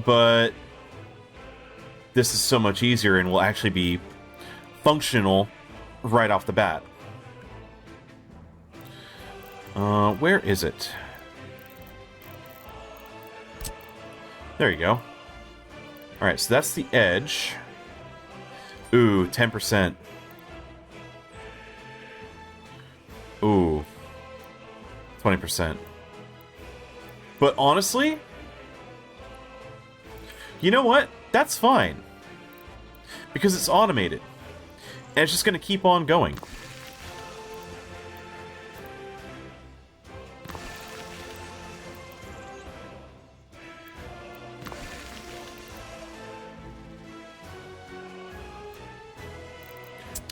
but this is so much easier and will actually be functional right off the bat. Where is it? There you go. Alright, so that's the edge. Ooh, 10%. Ooh. 20%. But honestly, you know what? That's fine. Because it's automated. And it's just going to keep on going.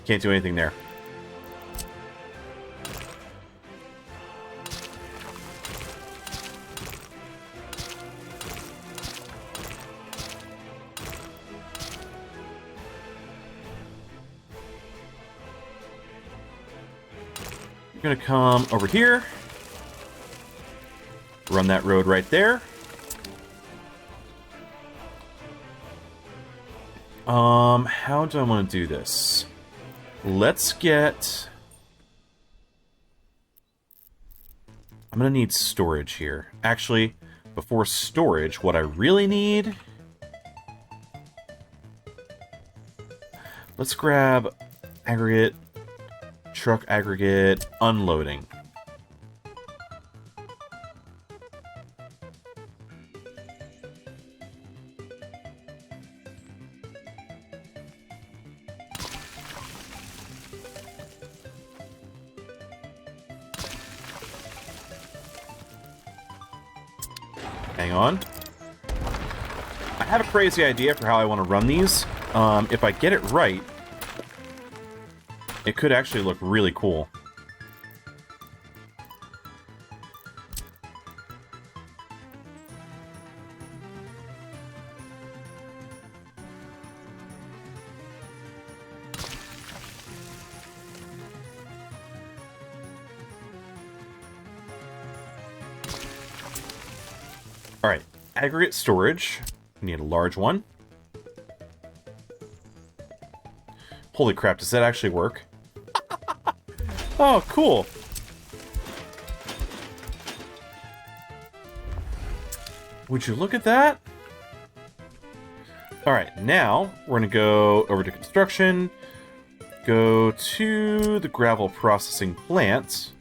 Can't do anything there. You're gonna come over here. Run that road right there. How do I want to do this? Let's get... I'm gonna need storage here. Actually, before storage, what I really need... Let's grab aggregate, truck aggregate, unloading. Hang on. I have a crazy idea for how I want to run these. If I get it right, it could actually look really cool. Alright, aggregate storage. We need a large one. Holy crap, does that actually work? Oh, cool. Would you look at that? Alright, now we're going to go over to construction, go to the gravel processing plant.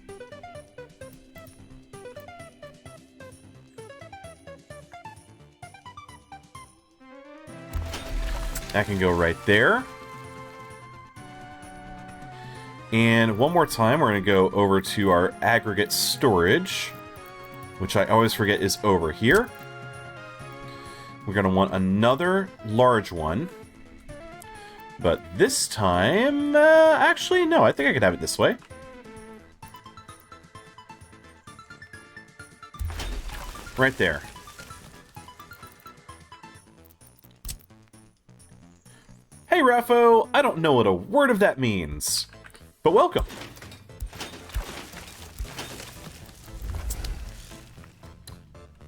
That can go right there. And one more time, we're going to go over to our aggregate storage, which I always forget is over here. We're going to want another large one. But this time... actually, no, I think I could have it this way. Right there. Hey, Raffo! I don't know what a word of that means. But welcome.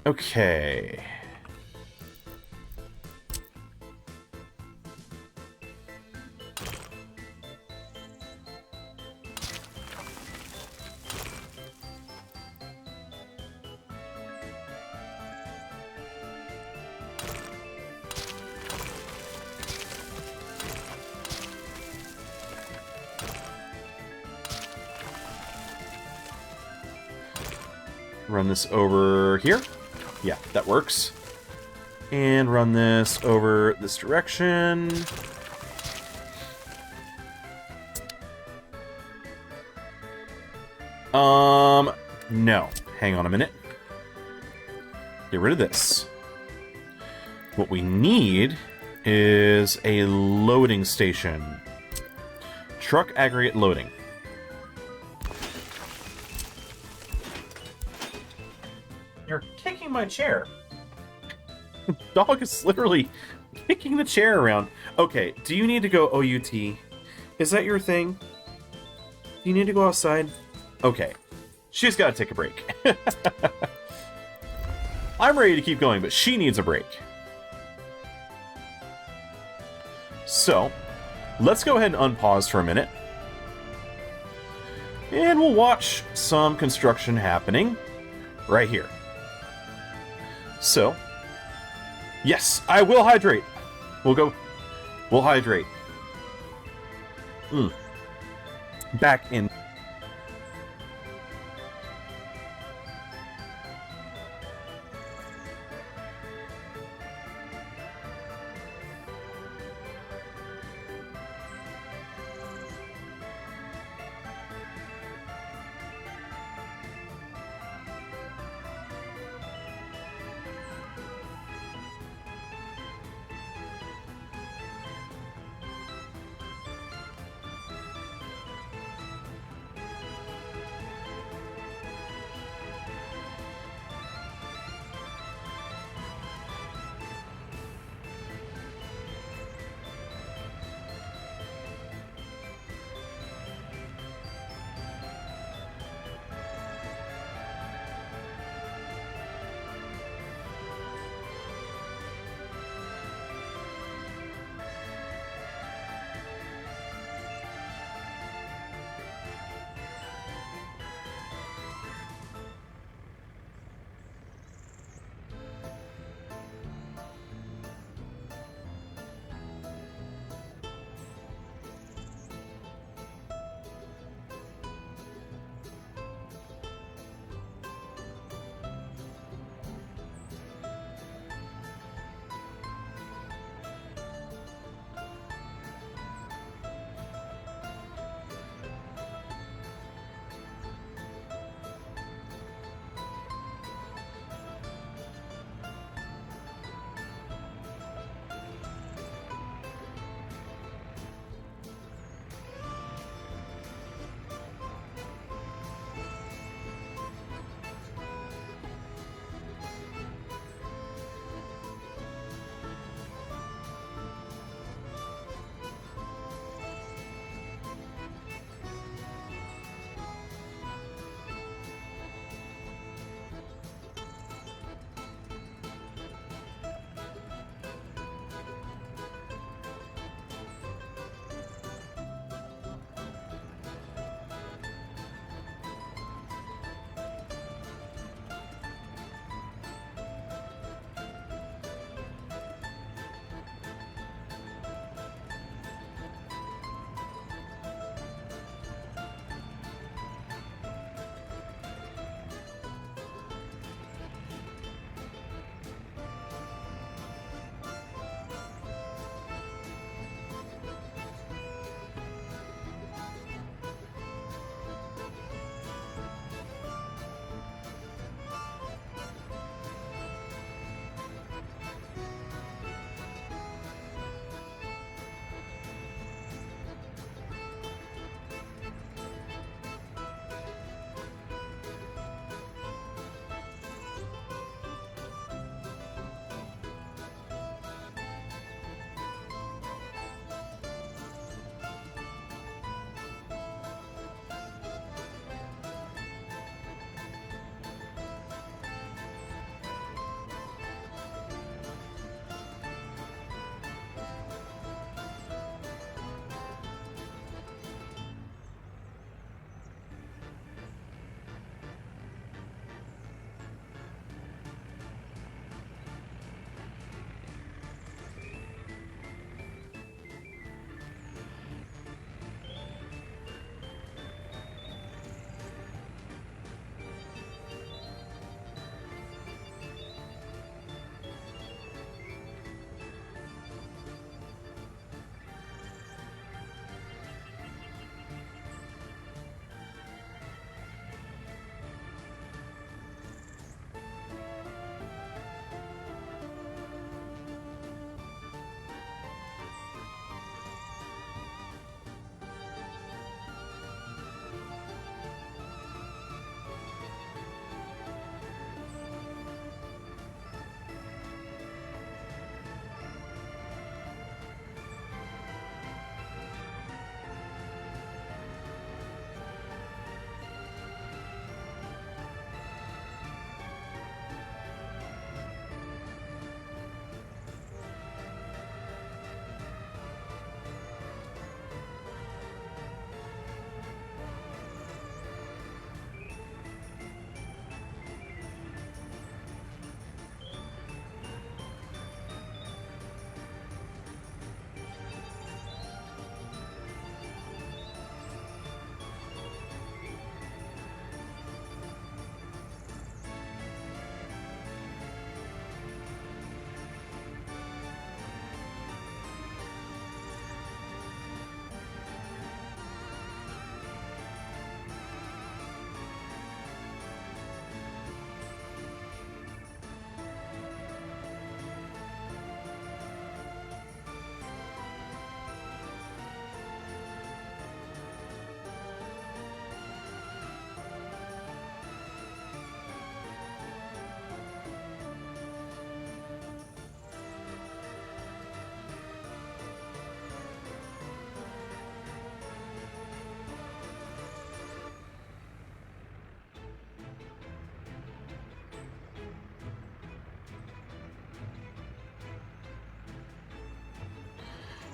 Okay. Run this over here. Yeah, that works. And run this over this direction. No. Hang on a minute. Get rid of this. What we need is a loading station. Truck aggregate loading. You're kicking my chair. The dog is literally kicking the chair around. Okay, do you need to go OUT? Is that your thing? Do you need to go outside? Okay. She's got to take a break. I'm ready to keep going, but she needs a break. So, let's go ahead and unpause for a minute. And we'll watch some construction happening right here. So, yes, I will hydrate. We'll hydrate. Back in.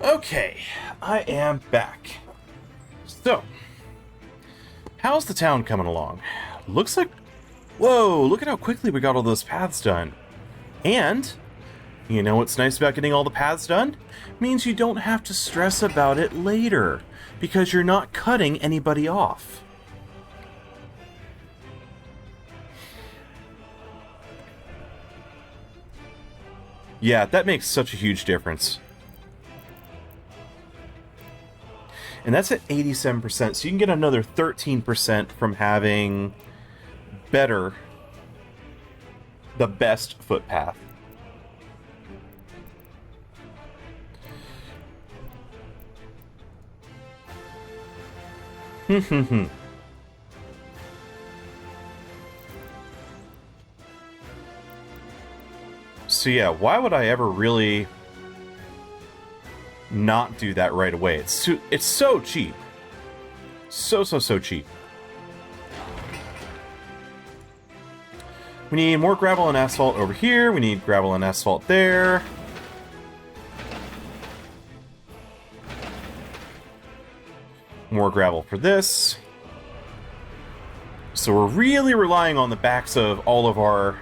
Okay, I am back. So, how's the town coming along? Looks like... Whoa, look at how quickly we got all those paths done. And, you know what's nice about getting all the paths done? Means you don't have to stress about it later, because you're not cutting anybody off. Yeah, that makes such a huge difference. And that's at 87%, so you can get another 13% from having the best footpath. So yeah, why would I ever really not do that right away? It's so cheap. So cheap. We need more gravel and asphalt over here. We need gravel and asphalt there. More gravel for this. So we're really relying on the backs of all of our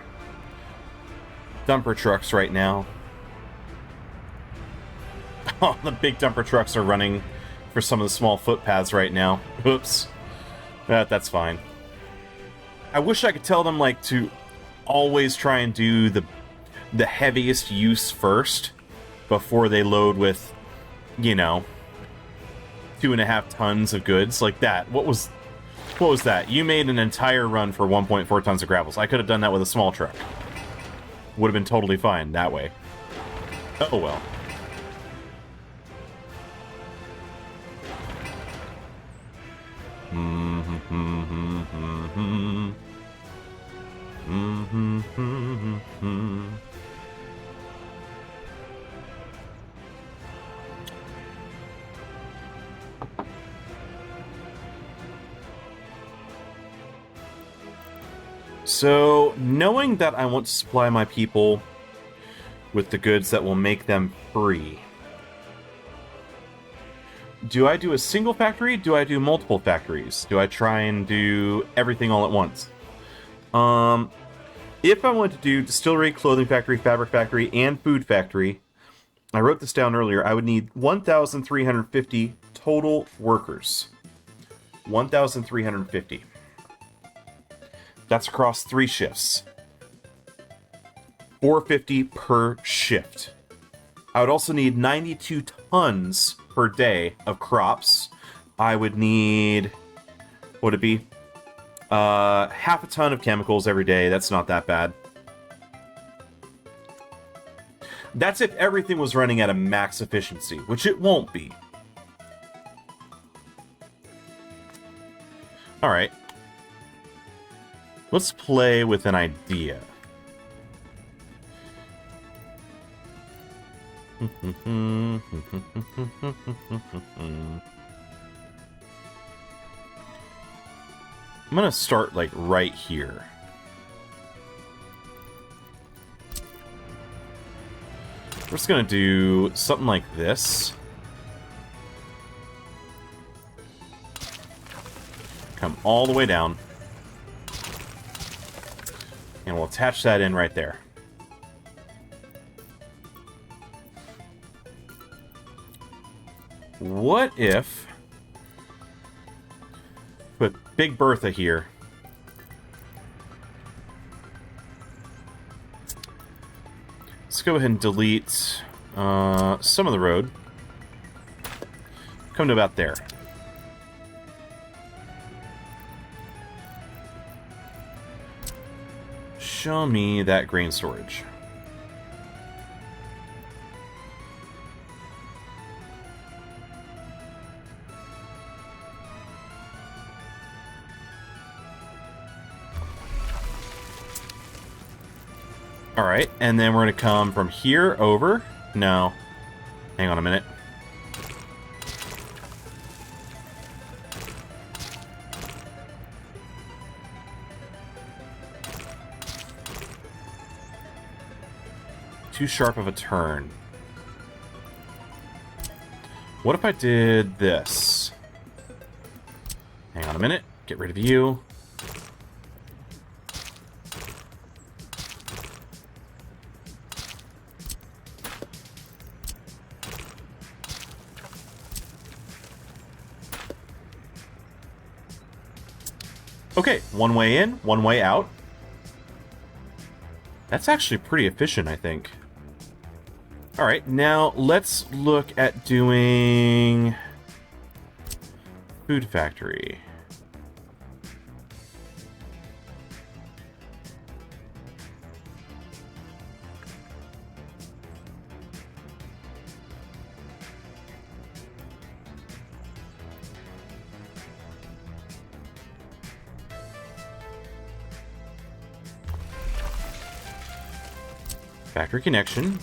dumper trucks right now. Oh, the big dumper trucks are running for some of the small footpaths right now. Oops. That's fine. I wish I could tell them, like, to always try and do the heaviest use first before they load with, you know, 2.5 tons of goods like that. What was that? You made an entire run for 1.4 tons of gravels. I could have done that with a small truck. Would have been totally fine that way. Oh well. So, knowing that I want to supply my people with the goods that will make them free, do I do a single factory? Do I do multiple factories? Do I try and do everything all at once? If I want to do distillery, clothing factory, fabric factory, and food factory, I wrote this down earlier, I would need 1,350 total workers. 1,350. That's across 3 shifts. 450 per shift. I would also need 92 tons per day of crops. I would need... what would it be? Half a ton of chemicals every day. That's not that bad. That's if everything was running at a max efficiency, which it won't be. Alright. Let's play with an idea. I'm gonna start, like, right here. We're just gonna do something like this. Come all the way down. And we'll attach that in right there. What if... put Big Bertha here. Let's go ahead and delete some of the road. Come to about there. Show me that grain storage. Alright, and then we're going to come from here over. No. Hang on a minute. Too sharp of a turn. What if I did this? Hang on a minute. Get rid of you. Okay, one way in, one way out. That's actually pretty efficient, I think. Alright, now let's look at doing... Food factory. Factory connection.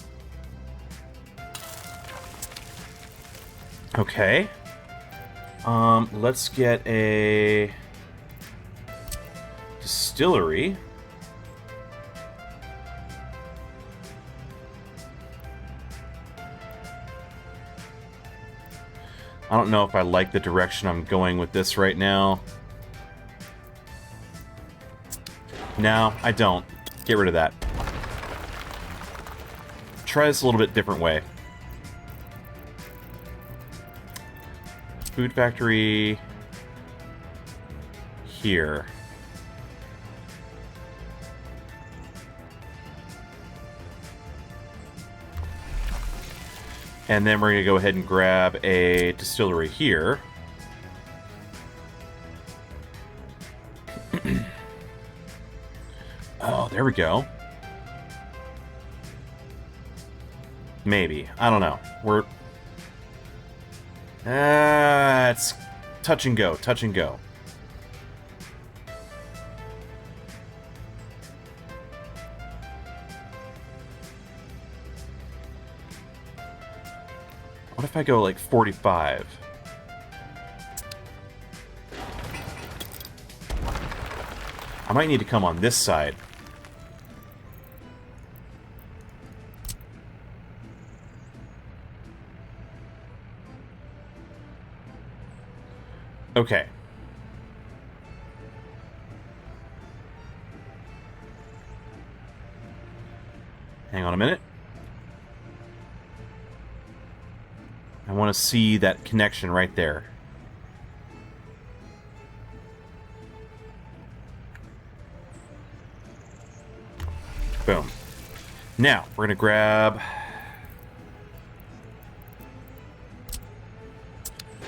Okay. Let's get a distillery. I don't know if I like the direction I'm going with this right now. No, I don't. Get rid of that. Try this a little bit different way. Food factory here. And then we're going to go ahead and grab a distillery here. Oh, there we go. Maybe. I don't know. We're... it's touch and go, touch and go. What if I go like 45? I might need to come on this side. Okay. Hang on a minute. I want to see that connection right there. Boom. Now, we're going to grab...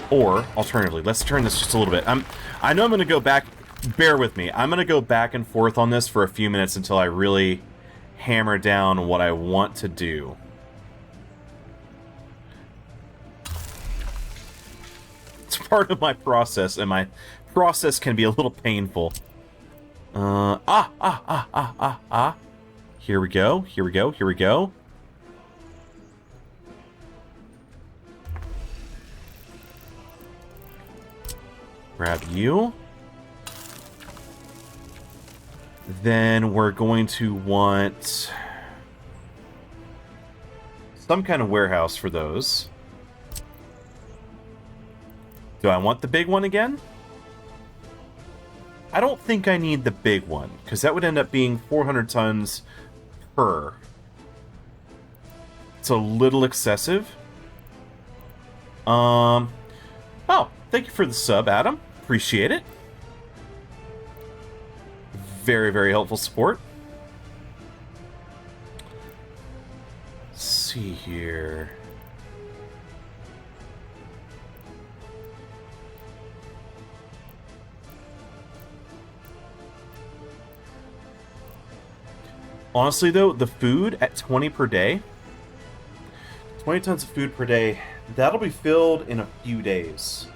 Or, alternatively, let's turn this just a little bit. I know I'm going to go back... Bear with me. I'm going to go back and forth on this for a few minutes until I really hammer down what I want to do. It's part of my process, and my process can be a little painful. Here we go, here we go, here we go. Grab you. Then we're going to want some kind of warehouse for those. Do I want the big one again? I don't think I need the big one, because that would end up being 400 tons per. It's a little excessive. Oh, thank you for the sub, Adam. Appreciate it. Very, very helpful support. Let's see here. Honestly, though, the food at 20 per day, 20 tons of food per day, that'll be filled in a few days.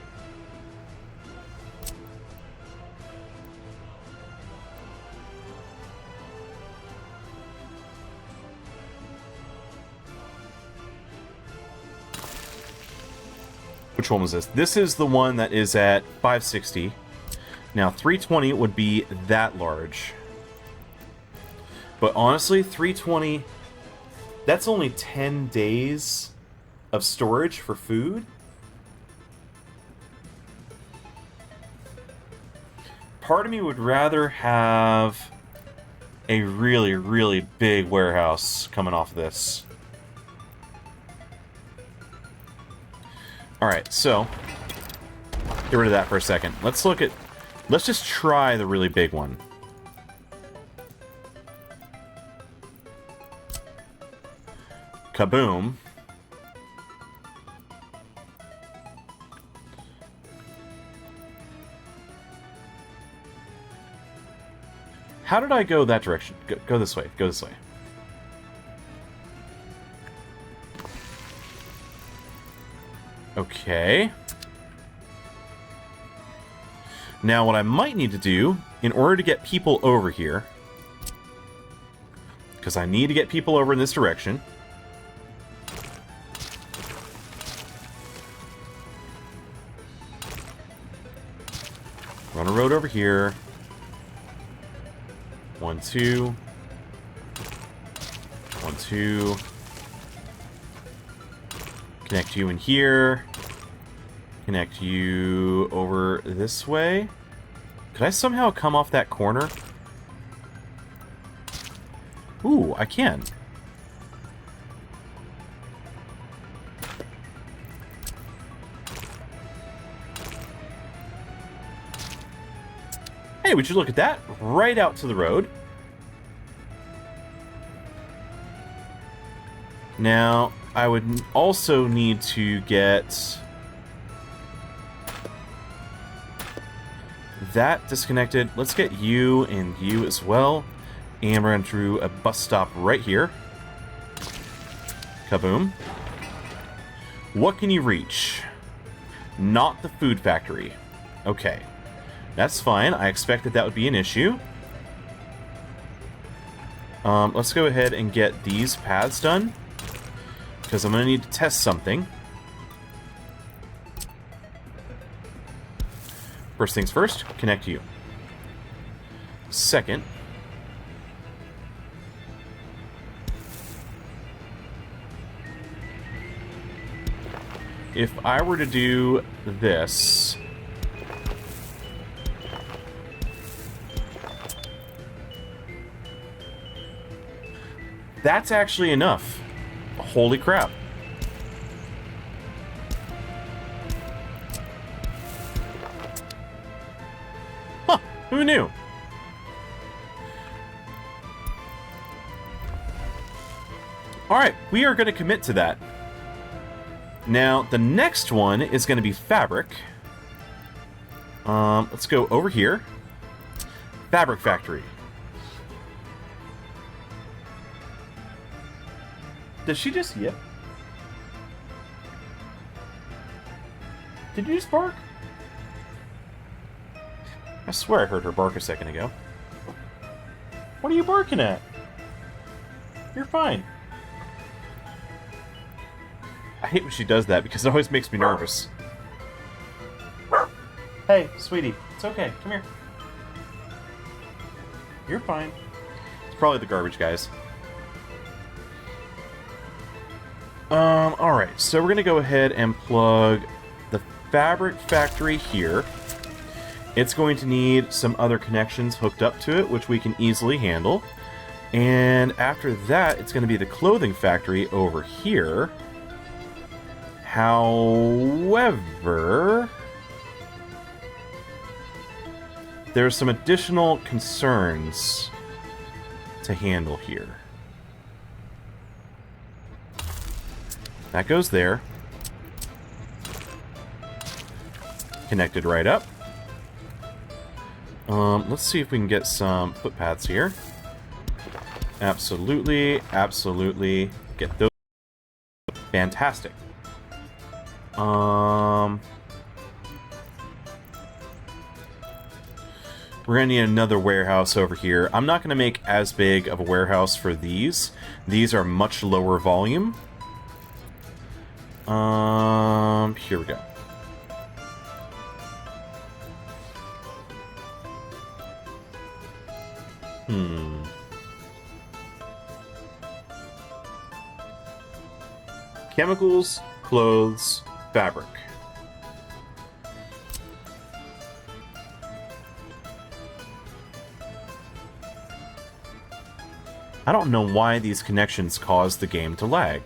Which one was this? This is the one that is at 560. Now, 320 would be that large. But honestly, 320, that's only 10 days of storage for food. part of me would rather have a really, really big warehouse coming off of this. Alright, so get rid of that for a second. Let's just try the really big one. Kaboom. How did I go that direction? Go this way. Go this way. Okay. Now, what I might need to do, in order to get people over here, because I need to get people over in this direction, run a road over here. 1, 2. 1, 2. Connect you in here. Connect you over this way. Could I somehow come off that corner? Ooh, I can. Hey, would you look at that? Right out to the road. Now, I would also need to get that disconnected. Let's get you and you as well. And we're going through a bus stop right here. Kaboom. What can you reach? Not the food factory. Okay. That's fine. I expected that would be an issue. Let's go ahead and get these paths done, because I'm going to need to test something. First things first, connect you. Second, if I were to do this, that's actually enough. Holy crap. Huh, who knew? Alright, we are going to commit to that. Now, the next one is going to be fabric. Let's go over here. Fabric factory. Did she just yip? Did you just bark? I swear I heard her bark a second ago. What are you barking at? You're fine. I hate when she does that because it always makes me nervous. Hey, sweetie. It's okay. Come here. You're fine. It's probably the garbage guys. Alright, so we're going to go ahead and plug the fabric factory here. It's going to need some other connections hooked up to it, which we can easily handle. And after that, it's going to be the clothing factory over here. However, there's some additional concerns to handle here. That goes there. Connected right up. Let's see if we can get some footpaths here. Absolutely, absolutely. Get those. Fantastic. We're gonna need another warehouse over here. I'm not gonna make as big of a warehouse for these. These are much lower volume. Here we go. Chemicals, clothes, fabric. I don't know why these connections cause the game to lag.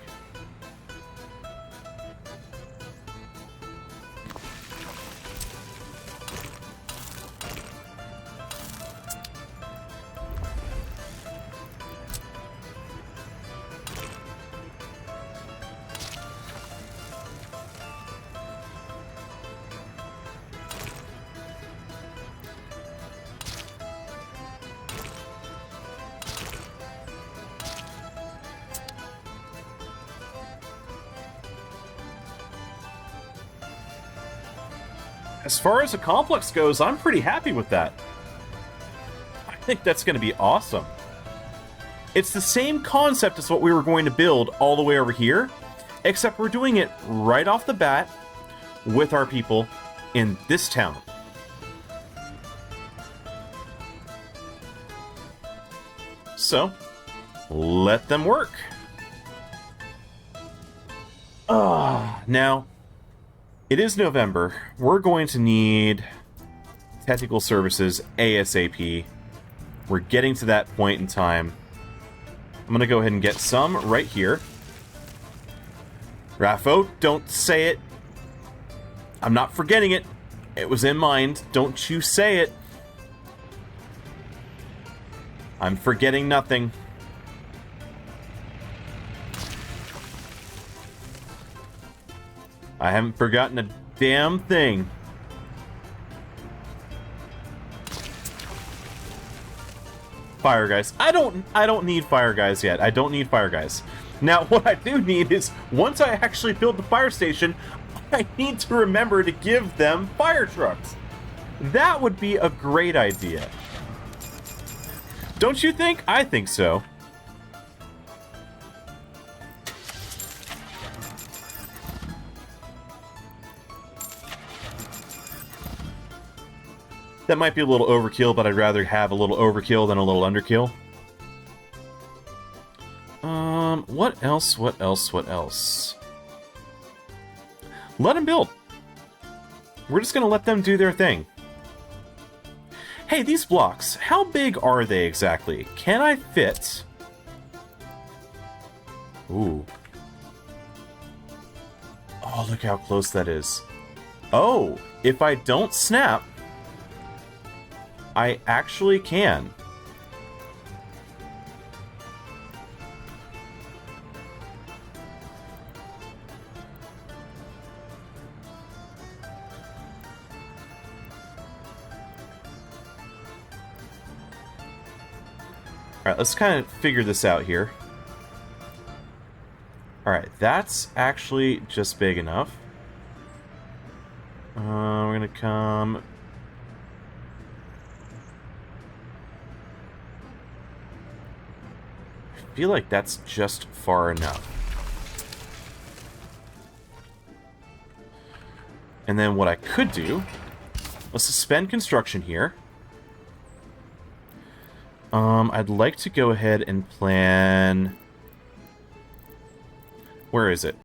As far as the complex goes, I'm pretty happy with that. I think that's going to be awesome. It's the same concept as what we were going to build all the way over here, except we're doing it right off the bat with our people in this town. So, let them work. Now, it is November. We're going to need technical services ASAP. We're getting to that point in time. I'm going to go ahead and get some right here. Raffo, don't say it. I'm not forgetting it. It was in mind. Don't you say it. I'm forgetting nothing. I haven't forgotten a damn thing. Fire guys. I don't need fire guys yet. I don't need fire guys. Now, what I do need is, once I actually build the fire station, I need to remember to give them fire trucks. That would be a great idea. Don't you think? I think so. That might be a little overkill, but I'd rather have a little overkill than a little underkill. What else? What else? What else? Let them build. We're just gonna let them do their thing. Hey, these blocks, how big are they exactly? Can I fit? Ooh. Oh, look how close that is. Oh, if I don't snap, I actually can. Alright, let's kind of figure this out here. Alright, that's actually just big enough. We're gonna come... I feel like that's just far enough. And then what I could do, let's suspend construction here. I'd like to go ahead and plan... Where is it?